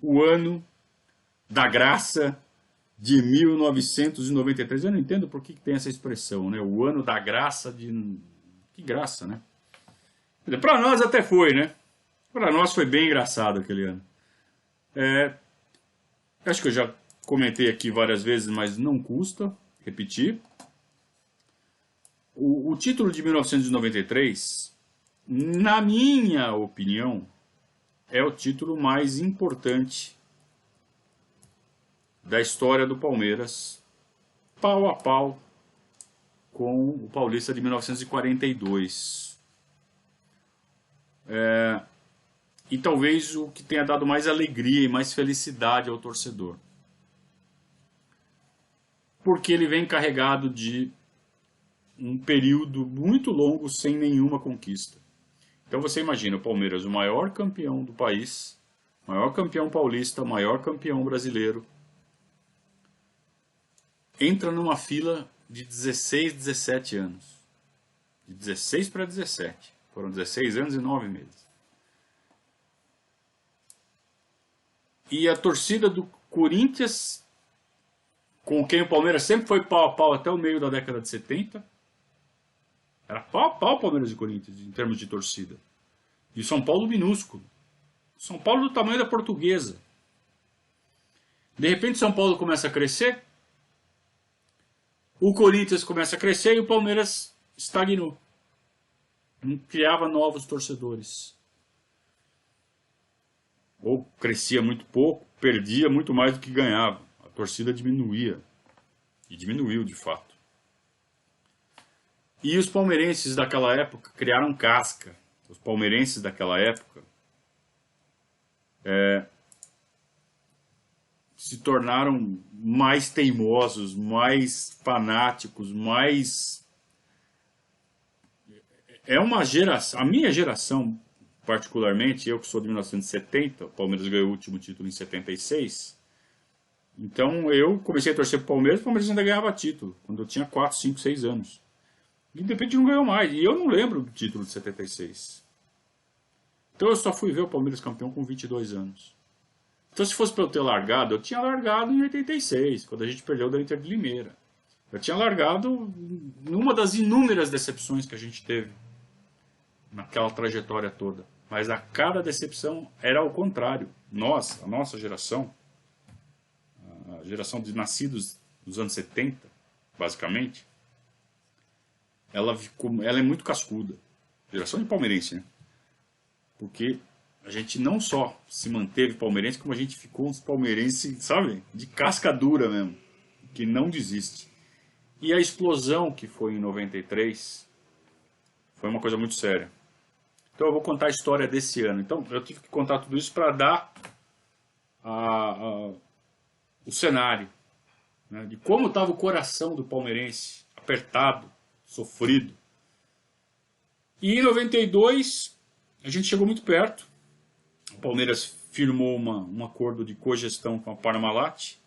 o ano da graça de 1993. Eu não entendo por que tem essa expressão, né? O ano da graça de... Que graça, né? Para nós até foi, né? Para nós foi bem engraçado aquele ano. Acho que eu já comentei aqui várias vezes, mas não custa repetir. O título de 1993, na minha opinião, é o título mais importante da história do Palmeiras, pau a pau com o Paulista de 1942. E talvez o que tenha dado mais alegria e mais felicidade ao torcedor. Porque ele vem carregado de um período muito longo sem nenhuma conquista. Então você imagina o Palmeiras, o maior campeão do país, maior campeão paulista, maior campeão brasileiro, entra numa fila de 16, 17 anos. De 16 para 17. Foram 16 anos e 9 meses. E a torcida do Corinthians, com quem o Palmeiras sempre foi pau a pau até o meio da década de 70, era pau a pau Palmeiras e Corinthians em termos de torcida. E o São Paulo minúsculo. São Paulo do tamanho da Portuguesa. De repente São Paulo começa a crescer, o Corinthians começa a crescer e o Palmeiras estagnou. Não criava novos torcedores. Ou crescia muito pouco, perdia muito mais do que ganhava. A torcida diminuía. E diminuiu de fato. E os palmeirenses daquela época criaram casca. Os palmeirenses daquela época se tornaram mais teimosos, mais fanáticos, mais... É uma geração... A minha geração, particularmente, eu que sou de 1970, o Palmeiras ganhou o último título em 76, então eu comecei a torcer para o Palmeiras ainda ganhava título, quando eu tinha 4, 5, 6 anos. E de repente não ganhou mais, e eu não lembro do título de 76. Então eu só fui ver o Palmeiras campeão com 22 anos. Então se fosse para eu ter largado, eu tinha largado em 86, quando a gente perdeu da Inter de Limeira. Eu tinha largado numa das inúmeras decepções que a gente teve naquela trajetória toda. Mas a cada decepção era ao contrário. Nós, a nossa geração, a geração de nascidos nos anos 70, basicamente, ela é muito cascuda. Geração de palmeirense, né? Porque a gente não só se manteve palmeirense, como a gente ficou uns palmeirenses, sabe? De casca dura mesmo. Que não desiste. E a explosão que foi em 93 foi uma coisa muito séria. Então eu vou contar a história desse ano. Então eu tive que contar tudo isso para dar o cenário, né, de como estava o coração do palmeirense, apertado, sofrido. E em 92 a gente chegou muito perto. O Palmeiras firmou um acordo de cogestão com a Parmalat.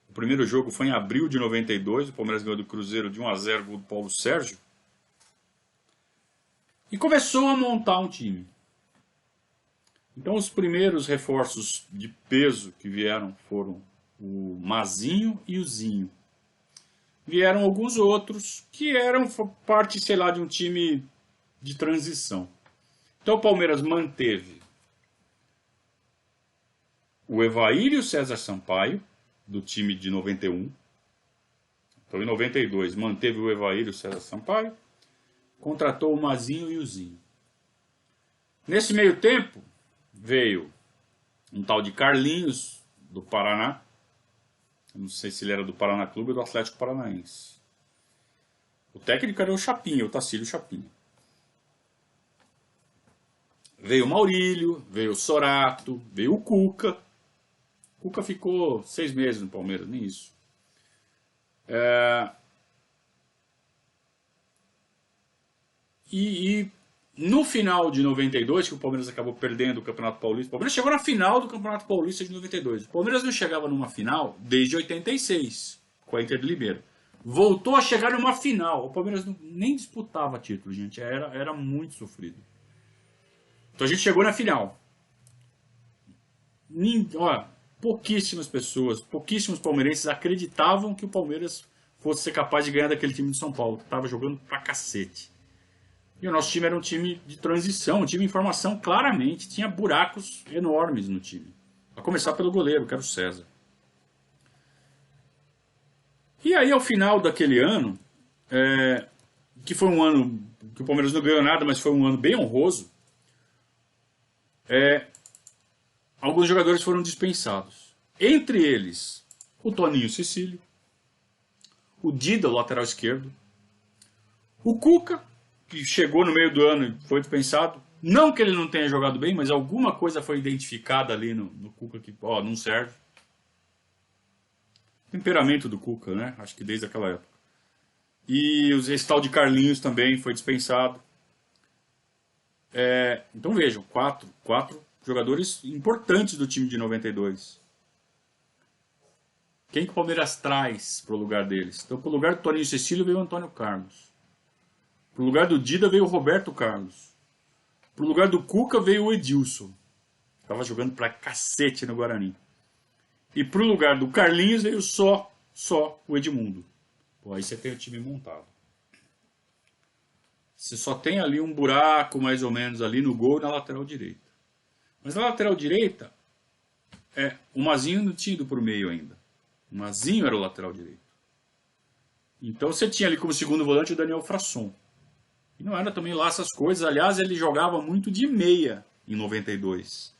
O primeiro jogo foi em abril de 92. O Palmeiras ganhou do Cruzeiro de 1-0, gol do Paulo Sérgio. E começou a montar um time. Então os primeiros reforços de peso que vieram foram o Mazinho e o Zinho. Vieram alguns outros que eram parte, sei lá, de um time de transição. Então o Palmeiras manteve o Evair e o César Sampaio, do time de 91. Então em 92 manteve o Evair e o César Sampaio. Contratou o Mazinho e o Zinho. Nesse meio tempo, veio um tal de Carlinhos, do Paraná. Eu não sei se ele era do Paraná Clube ou do Atlético Paranaense. O técnico era o Chapinha, o Tacílio Chapinha. Veio o Maurílio, veio o Sorato, veio o Cuca. O Cuca ficou 6 meses no Palmeiras, nem isso. E no final de 92, que o Palmeiras acabou perdendo o Campeonato Paulista, o Palmeiras chegou na final do Campeonato Paulista de 92. O Palmeiras não chegava numa final desde 86, com a Inter de Limeira. Voltou a chegar numa final. O Palmeiras nem disputava título, gente. Era muito sofrido. Então a gente chegou na final. Olha, pouquíssimas pessoas, pouquíssimos palmeirenses acreditavam que o Palmeiras fosse ser capaz de ganhar daquele time de São Paulo, que estava jogando pra cacete. E o nosso time era um time de transição, um time em formação claramente, tinha buracos enormes no time. A começar pelo goleiro, que era o César. E aí, ao final daquele ano, que foi um ano que o Palmeiras não ganhou nada, mas foi um ano bem honroso, alguns jogadores foram dispensados. Entre eles, o Toninho Cecílio, o Dida, o lateral esquerdo, o Cuca, que chegou no meio do ano e foi dispensado. Não que ele não tenha jogado bem, mas alguma coisa foi identificada ali no Cuca que não serve. Temperamento do Cuca, né? Acho que desde aquela época. E esse tal de Carlinhos também foi dispensado. Então vejam, quatro jogadores importantes do time de 92. Quem que o Palmeiras traz para o lugar deles? Então, para o lugar do Toninho Cecílio veio o Antônio Carlos. Para o lugar do Dida veio o Roberto Carlos. Para o lugar do Cuca veio o Edilson. Estava jogando pra cacete no Guarani. E para o lugar do Carlinhos veio só o Edmundo. Pô, aí você tem o time montado. Você só tem ali um buraco mais ou menos ali no gol e na lateral direita. Mas na lateral direita, o Mazinho não tinha ido por meio ainda. O Mazinho era o lateral direito. Então você tinha ali como segundo volante o Daniel Frasson. E não era também lá essas coisas. Aliás, ele jogava muito de meia em 92.